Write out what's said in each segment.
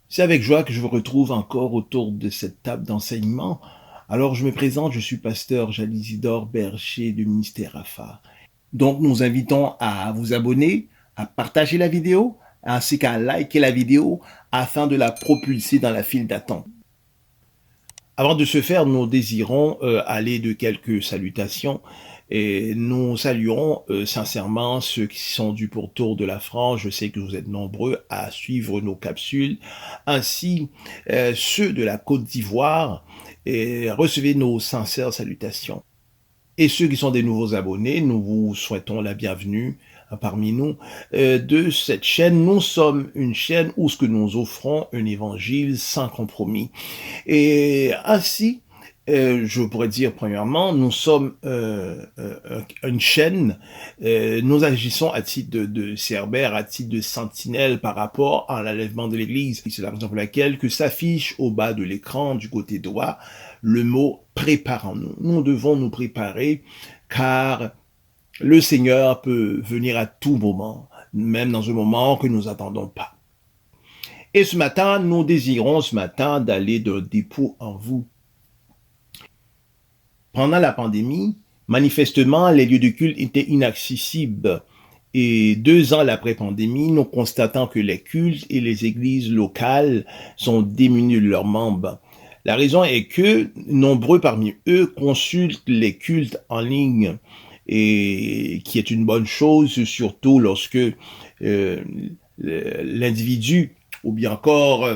C'est avec joie que je vous retrouve encore autour de cette table d'enseignement. Alors je me présente, je suis pasteur Jalisidor Berger du ministère AFA. Donc nous invitons à vous abonner, à partager la vidéo, ainsi qu'à liker la vidéo afin de la propulser dans la file d'attente. Avant de ce faire, nous désirons aller de quelques salutations et nous saluons sincèrement ceux qui sont du pourtour de la France. Je sais que vous êtes nombreux à suivre nos capsules, ainsi ceux de la Côte d'Ivoire. Et recevez nos sincères salutations. Et ceux qui sont des nouveaux abonnés, nous vous souhaitons la bienvenue parmi nous de cette chaîne. Nous sommes une chaîne où ce que nous offrons un évangile sans compromis. Et ainsi, je pourrais dire premièrement, nous sommes une chaîne, nous agissons à titre de cerbère, à titre de sentinelle par rapport à l'enlèvement de l'Église. C'est la raison pour laquelle que s'affiche au bas de l'écran, du côté droit, le mot « préparons-nous ». Nous devons nous préparer car le Seigneur peut venir à tout moment, même dans un moment que nous n'attendons pas. Et ce matin, nous désirons d'aller d'un dépôt en vous. Pendant la pandémie, manifestement, les lieux de culte étaient inaccessibles. Et 2 ans après-pandémie, nous constatons que les cultes et les églises locales sont démunis de leurs membres. La raison est que nombreux parmi eux consultent les cultes en ligne, et qui est une bonne chose, surtout lorsque l'individu, ou bien encore,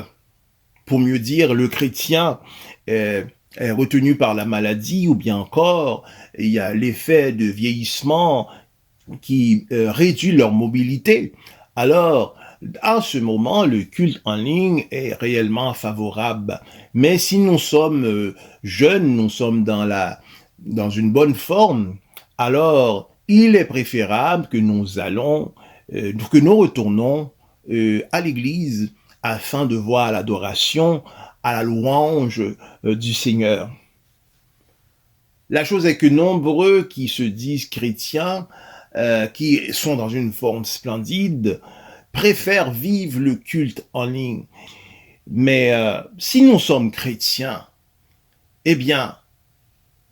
pour mieux dire, le chrétien, est retenu par la maladie, ou bien encore, il y a l'effet de vieillissement qui réduit leur mobilité. Alors, à ce moment, le culte en ligne est réellement favorable. Mais si nous sommes jeunes, nous sommes dans une bonne forme, alors il est préférable que que nous retournons à l'église afin de voir l'adoration, à la louange du Seigneur. La chose est que nombreux qui se disent chrétiens, qui sont dans une forme splendide, préfèrent vivre le culte en ligne. Mais si nous sommes chrétiens, eh bien,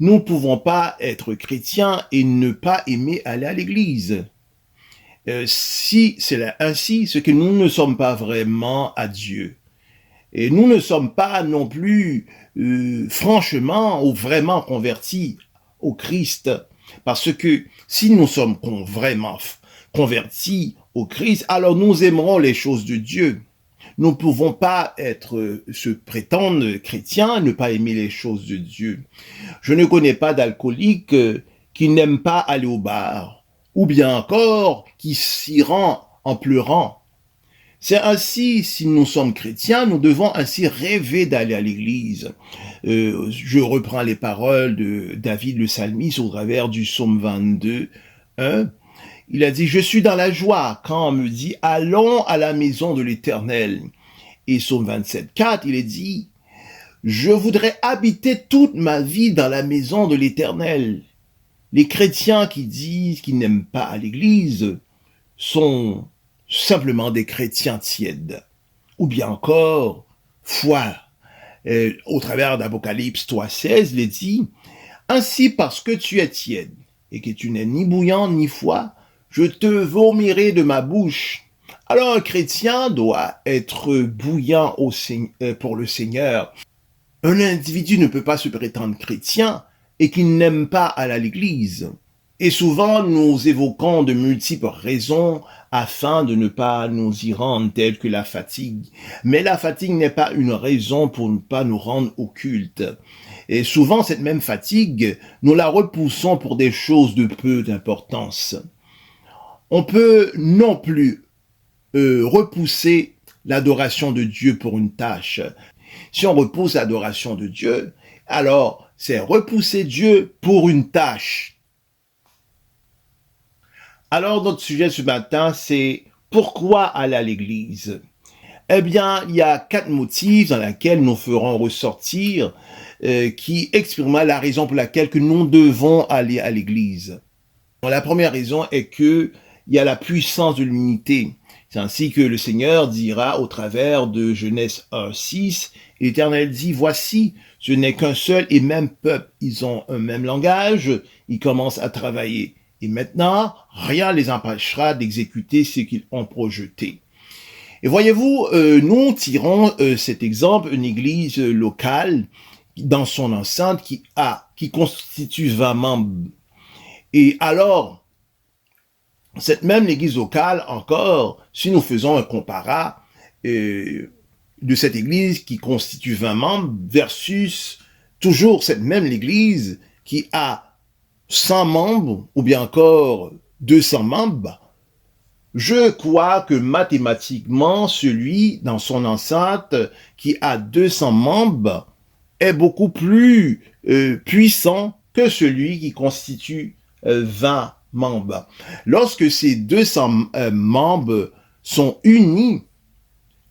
nous ne pouvons pas être chrétiens et ne pas aimer aller à l'église. Si c'est ainsi, c'est que nous ne sommes pas vraiment à Dieu. Et nous ne sommes pas non plus franchement ou vraiment convertis au Christ. Parce que si nous sommes vraiment convertis au Christ, alors nous aimerons les choses de Dieu. Nous ne pouvons pas se prétendre chrétiens et ne pas aimer les choses de Dieu. Je ne connais pas d'alcoolique qui n'aime pas aller au bar, ou bien encore qui s'y rend en pleurant. C'est ainsi, si nous sommes chrétiens, nous devons ainsi rêver d'aller à l'église. Je reprends les paroles de David le psalmiste au travers du psaume 22, 1. Il a dit, je suis dans la joie quand on me dit, allons à la maison de l'Éternel. Et psaume 27, 4, il est dit, je voudrais habiter toute ma vie dans la maison de l'Éternel. Les chrétiens qui disent qu'ils n'aiment pas à l'église sont simplement des chrétiens tièdes. Ou bien encore, foi. Au travers d'Apocalypse 3,16, il est dit, ainsi parce que tu es tiède et que tu n'es ni bouillant ni froid, je te vomirai de ma bouche. Alors un chrétien doit être bouillant pour le Seigneur. Un individu ne peut pas se prétendre chrétien et qu'il n'aime pas aller à l'église. Et souvent, nous évoquons de multiples raisons afin de ne pas nous y rendre, telles que la fatigue. Mais la fatigue n'est pas une raison pour ne pas nous rendre au culte. Et souvent, cette même fatigue, nous la repoussons pour des choses de peu d'importance. On peut non plus repousser l'adoration de Dieu pour une tâche. Si on repousse l'adoration de Dieu, alors c'est repousser Dieu pour une tâche. Alors notre sujet ce matin, c'est pourquoi aller à l'église? Eh bien, il y a 4 motifs dans lesquels nous ferons ressortir qui expriment la raison pour laquelle que nous devons aller à l'église. La première raison est que il y a la puissance de l'unité C'est ainsi que le Seigneur dira au travers de Genèse 1:6, l'Éternel dit, voici, ce n'est qu'un seul et même peuple. Ils ont un même langage, ils commencent à travailler. Et maintenant, rien ne les empêchera d'exécuter ce qu'ils ont projeté. Et voyez-vous, nous tirons cet exemple, une église locale dans son enceinte qui constitue 20 membres. Et alors, cette même église locale, encore, si nous faisons un comparat de cette église qui constitue 20 membres versus toujours cette même église qui a 100 membres ou bien encore 200 membres, je crois que mathématiquement, celui dans son enceinte qui a 200 membres est beaucoup plus puissant que celui qui constitue 20 membres. Lorsque ces 200 membres sont unis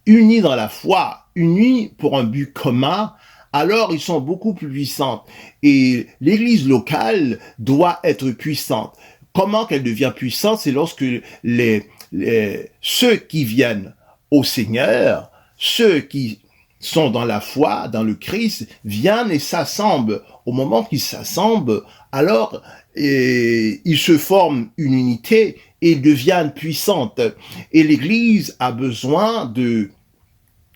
dans la foi, unis pour un but commun, alors ils sont beaucoup plus puissants. Et l'église locale doit être puissante. Comment qu'elle devient puissante? C'est lorsque ceux qui viennent au Seigneur, ceux qui sont dans la foi, dans le Christ, viennent et s'assemblent. Au moment qu'ils s'assemblent, alors ils se forment une unité et ils deviennent puissantes. Et l'Église a besoin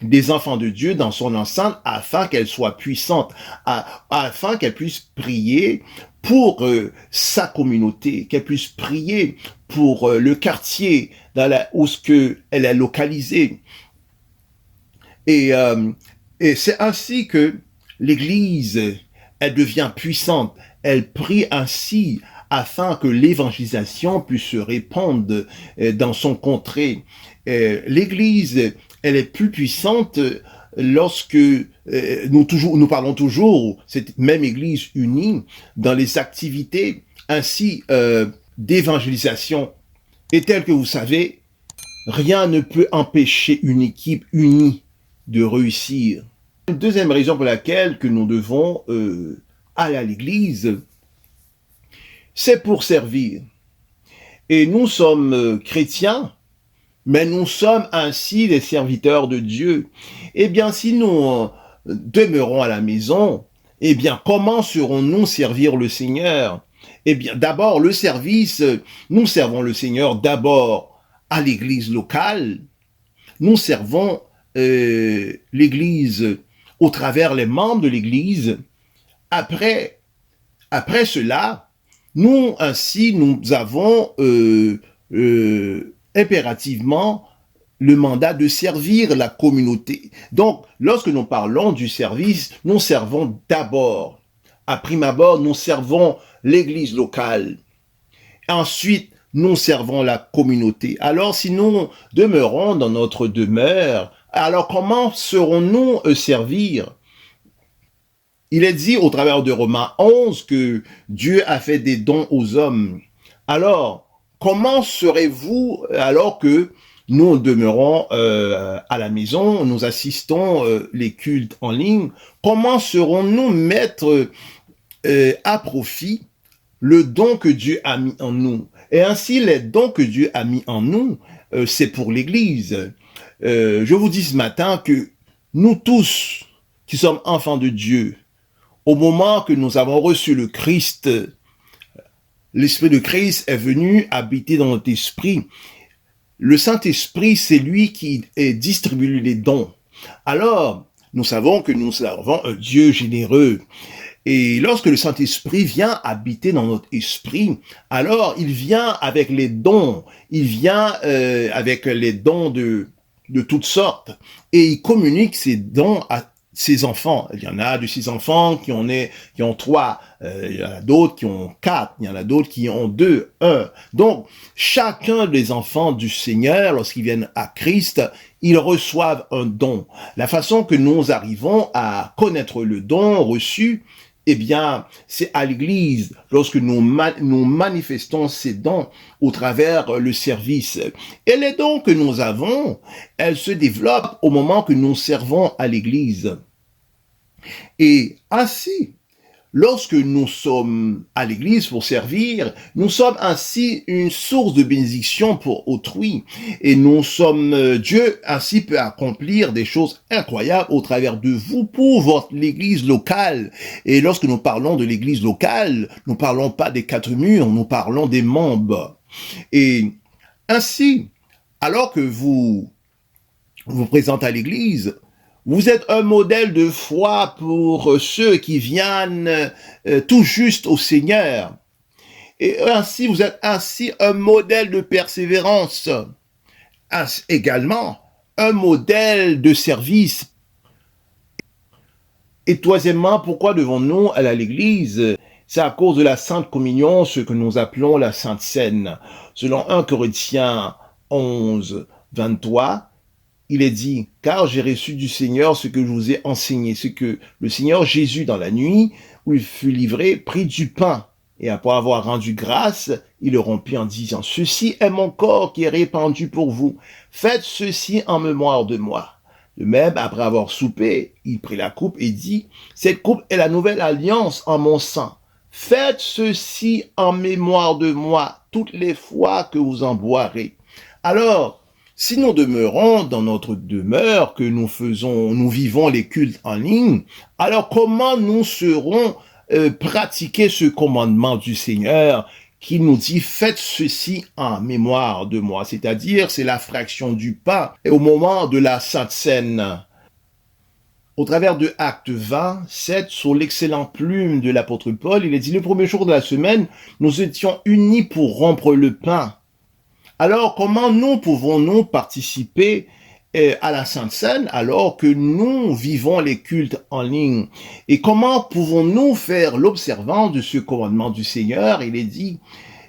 des enfants de Dieu dans son enceinte afin qu'elle soit puissante, afin qu'elle puisse prier pour sa communauté, qu'elle puisse prier pour le quartier où elle est localisée. Et c'est ainsi que l'Église, elle devient puissante. Elle prie ainsi afin que l'évangélisation puisse se répandre dans son contrée. L'Église, elle est plus puissante lorsque nous parlons toujours, cette même Église unie, dans les activités ainsi d'évangélisation. Et tel que vous savez, rien ne peut empêcher une équipe unie de réussir. Une deuxième raison pour laquelle que nous devons aller à l'église, c'est pour servir. Et nous sommes chrétiens, mais nous sommes ainsi des serviteurs de Dieu. Eh bien, si nous demeurons à la maison, eh bien, comment serons-nous servir le Seigneur? Eh bien, d'abord, le service, nous servons le Seigneur d'abord à l'église locale. Nous servons l'église au travers les membres de l'église. Après cela, nous avons impérativement le mandat de servir la communauté. Donc, lorsque nous parlons du service, nous servons d'abord, à prime abord, nous servons l'église locale. Ensuite, nous servons la communauté. Alors, si nous demeurons dans notre demeure, alors comment serons-nous servir? Il est dit au travers de Romains 11 que Dieu a fait des dons aux hommes. Alors, comment serez-vous alors que nous demeurons à la maison, nous assistons les cultes en ligne, comment serons-nous mettre à profit le don que Dieu a mis en nous? Et ainsi, les dons que Dieu a mis en nous, c'est pour l'Église. Je vous dis ce matin que nous tous qui sommes enfants de Dieu, au moment que nous avons reçu le Christ, l'Esprit de Christ est venu habiter dans notre esprit. Le Saint-Esprit, c'est lui qui distribue les dons. Alors, nous savons que nous servons un Dieu généreux. Et lorsque le Saint-Esprit vient habiter dans notre esprit, alors il vient avec les dons. Il vient avec les dons de toutes sortes. Et il communique ces dons à ses enfants. Il y en a de ces enfants qui ont 3, il y en a d'autres qui ont 4, il y en a d'autres qui ont 2, 1. Donc, chacun des enfants du Seigneur, lorsqu'ils viennent à Christ, ils reçoivent un don. La façon que nous arrivons à connaître le don reçu, eh bien, c'est à l'Église, lorsque nous manifestons ces dons au travers le service. Et les dons que nous avons, elles se développent au moment que nous servons à l'Église. Et ainsi, Lorsque nous sommes à l'église pour servir, nous sommes ainsi une source de bénédiction pour autrui. Et Dieu ainsi peut accomplir des choses incroyables au travers de vous pour l'église locale. Et lorsque nous parlons de l'église locale, nous parlons pas des quatre murs, nous parlons des membres. Et ainsi, alors que vous présentez à l'église, vous êtes un modèle de foi pour ceux qui viennent tout juste au Seigneur. Et ainsi, vous êtes ainsi un modèle de persévérance. Également, un modèle de service. Et troisièmement, pourquoi devons-nous aller à l'église? C'est à cause de la Sainte Communion, ce que nous appelons la Sainte Seine. Selon 1 Corinthiens 11, 23, il est dit, car j'ai reçu du Seigneur ce que je vous ai enseigné, ce que le Seigneur Jésus, dans la nuit où il fut livré, prit du pain, et après avoir rendu grâce, il le rompit en disant, ceci est mon corps qui est répandu pour vous, faites ceci en mémoire de moi. De même, après avoir soupé, il prit la coupe et dit, cette coupe est la nouvelle alliance en mon sang. Faites ceci en mémoire de moi toutes les fois que vous en boirez. Alors, si nous demeurons dans notre demeure, que nous vivons les cultes en ligne, alors comment nous serons pratiquer ce commandement du Seigneur qui nous dit faites ceci en mémoire de moi, c'est-à-dire c'est la fraction du pain et au moment de la Sainte Seine. Au travers de Acte 20, 7, sur l'excellente plume de l'apôtre Paul, il est dit le premier jour de la semaine, nous étions unis pour rompre le pain. Alors, comment nous pouvons-nous participer à la Sainte Seine alors que nous vivons les cultes en ligne? Et comment pouvons-nous faire l'observance de ce commandement du Seigneur? Il est dit,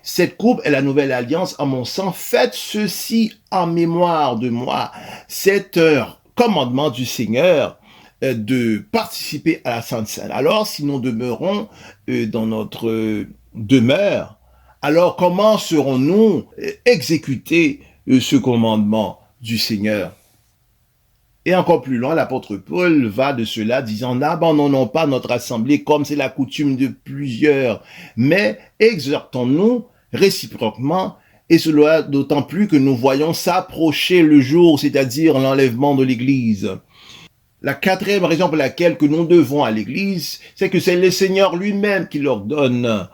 cette coupe est la nouvelle alliance en mon sang, faites ceci en mémoire de moi. C'est un commandement du Seigneur de participer à la Sainte Seine. Alors, si nous demeurons dans notre demeure, alors comment serons-nous exécuter ce commandement du Seigneur? Et encore plus loin, l'apôtre Paul va de cela disant, n'abandonnons pas notre assemblée comme c'est la coutume de plusieurs, mais exhortons-nous réciproquement, et cela d'autant plus que nous voyons s'approcher le jour, c'est-à-dire l'enlèvement de l'Église. La quatrième raison pour laquelle que nous devons à l'Église, c'est que c'est le Seigneur lui-même qui l'ordonne.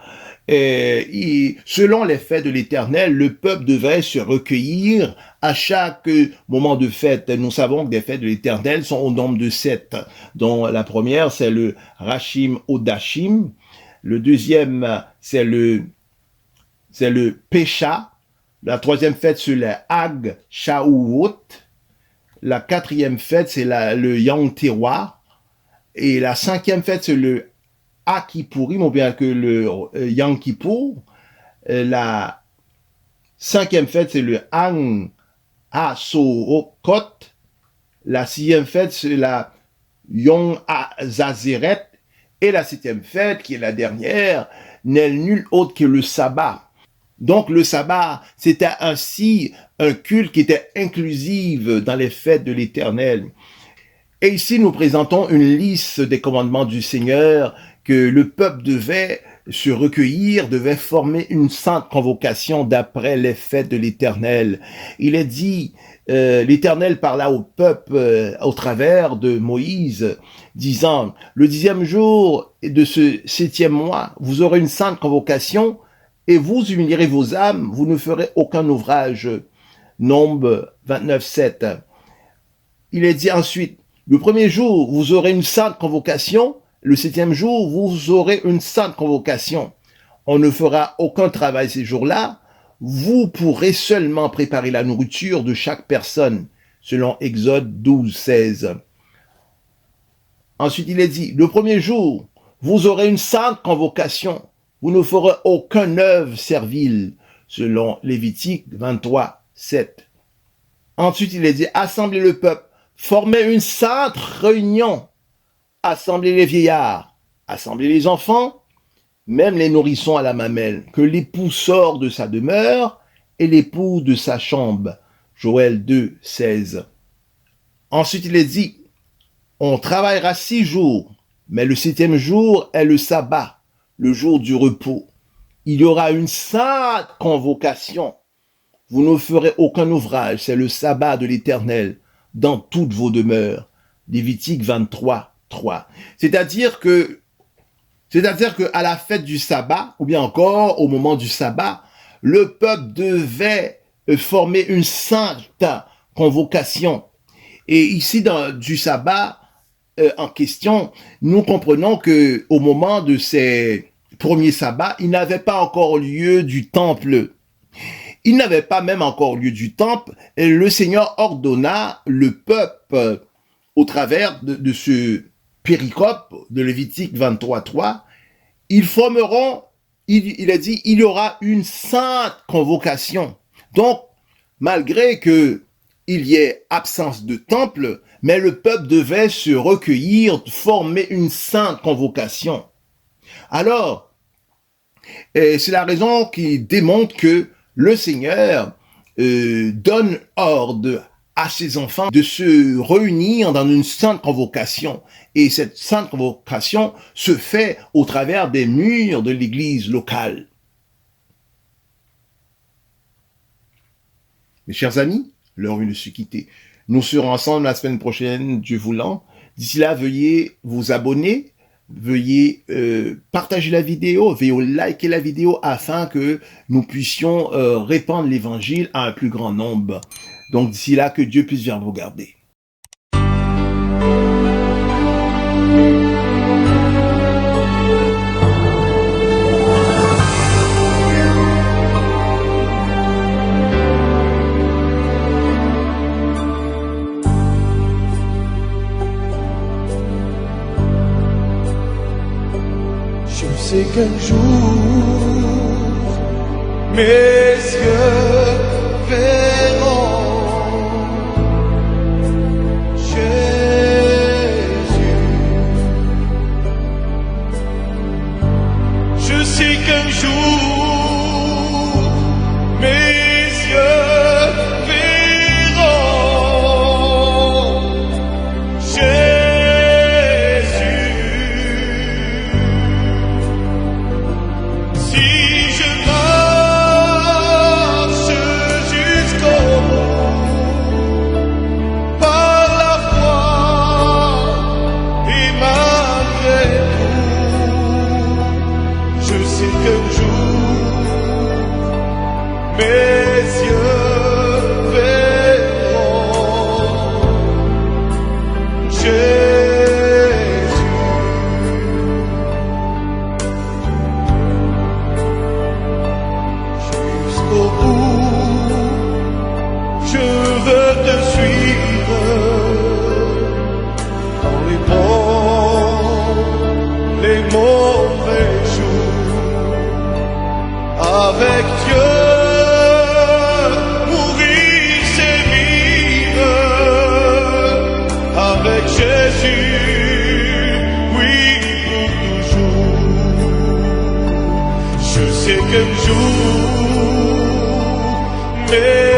Selon les faits de l'Éternel, le peuple devait se recueillir à chaque moment de fête. Nous savons que les fêtes de l'Éternel sont au nombre de 7, dont la première, c'est le Rachim Odashim. Le deuxième, c'est le Pesha. La troisième fête, c'est le Hag Shavuot. La quatrième fête, c'est le Yom Teruah. Et la cinquième fête, c'est le Akipurim, ou bien que le Yom Kippour. La cinquième fête, c'est le Hang HaSorokot. La sixième fête, c'est la Yom HaZazeret. Et la septième fête, qui est la dernière, n'est nulle autre que le sabbat. Donc le sabbat, c'était ainsi un culte qui était inclusif dans les fêtes de l'Éternel. Et ici, nous présentons une liste des commandements du Seigneur que le peuple devait se recueillir, devait former une sainte convocation d'après les fêtes de l'Éternel. Il est dit, l'Éternel parla au peuple au travers de Moïse, disant, le 10e jour de ce 7e mois, vous aurez une sainte convocation et vous humilierez vos âmes, vous ne ferez aucun ouvrage. Nombre 29, 7. Il est dit ensuite, le premier jour, vous aurez une sainte convocation. Le 7e jour, vous aurez une sainte convocation. On ne fera aucun travail ces jours-là. Vous pourrez seulement préparer la nourriture de chaque personne, selon Exode 12, 16. Ensuite, il est dit, le premier jour, vous aurez une sainte convocation. Vous ne ferez aucun œuvre servile, selon Lévitique 23, 7. Ensuite, il est dit, assemblez le peuple. Formez une sainte réunion, assemblez les vieillards, assemblez les enfants, même les nourrissons à la mamelle, que l'époux sort de sa demeure et l'époux de sa chambre. Joël 2, 16. Ensuite, il est dit, on travaillera 6 jours, Mais le 7e jour est le sabbat, le jour du repos. Il y aura une sainte convocation. Vous ne ferez aucun ouvrage, c'est le sabbat de l'Éternel, dans toutes vos demeures. Lévitique 23, 3. C'est-à-dire que à la fête du sabbat, ou bien encore au moment du sabbat, le peuple devait former une sainte convocation. Et ici, du sabbat en question, nous comprenons que au moment de ces premiers sabbats, il n'avait pas encore lieu du temple. Il n'avait pas même encore lieu du temple. Et le Seigneur ordonna le peuple au travers de ce péricope de Lévitique 23, 3. Ils formeront, il a dit, il y aura une sainte convocation. Donc, malgré que il y ait absence de temple, mais le peuple devait se recueillir, former une sainte convocation. Alors, c'est la raison qui démontre que le Seigneur donne ordre à ses enfants de se réunir dans une sainte convocation. Et cette sainte convocation se fait au travers des murs de l'église locale. Mes chers amis, l'heure est de se quitter. Nous serons ensemble la semaine prochaine, Dieu voulant. D'ici là, veuillez vous abonner, veuillez partager la vidéo, veuillez liker la vidéo afin que nous puissions répandre l'évangile à un plus grand nombre. Donc d'ici là, que Dieu puisse bien vous garder. Je sais qu'un jour mes yeux verront Jésus. Je sais qu'un jour mes yeux verront Jésus. Avec Dieu, mourir c'est vivre. Avec Jésus, oui pour toujours. Je sais qu'un jour, mais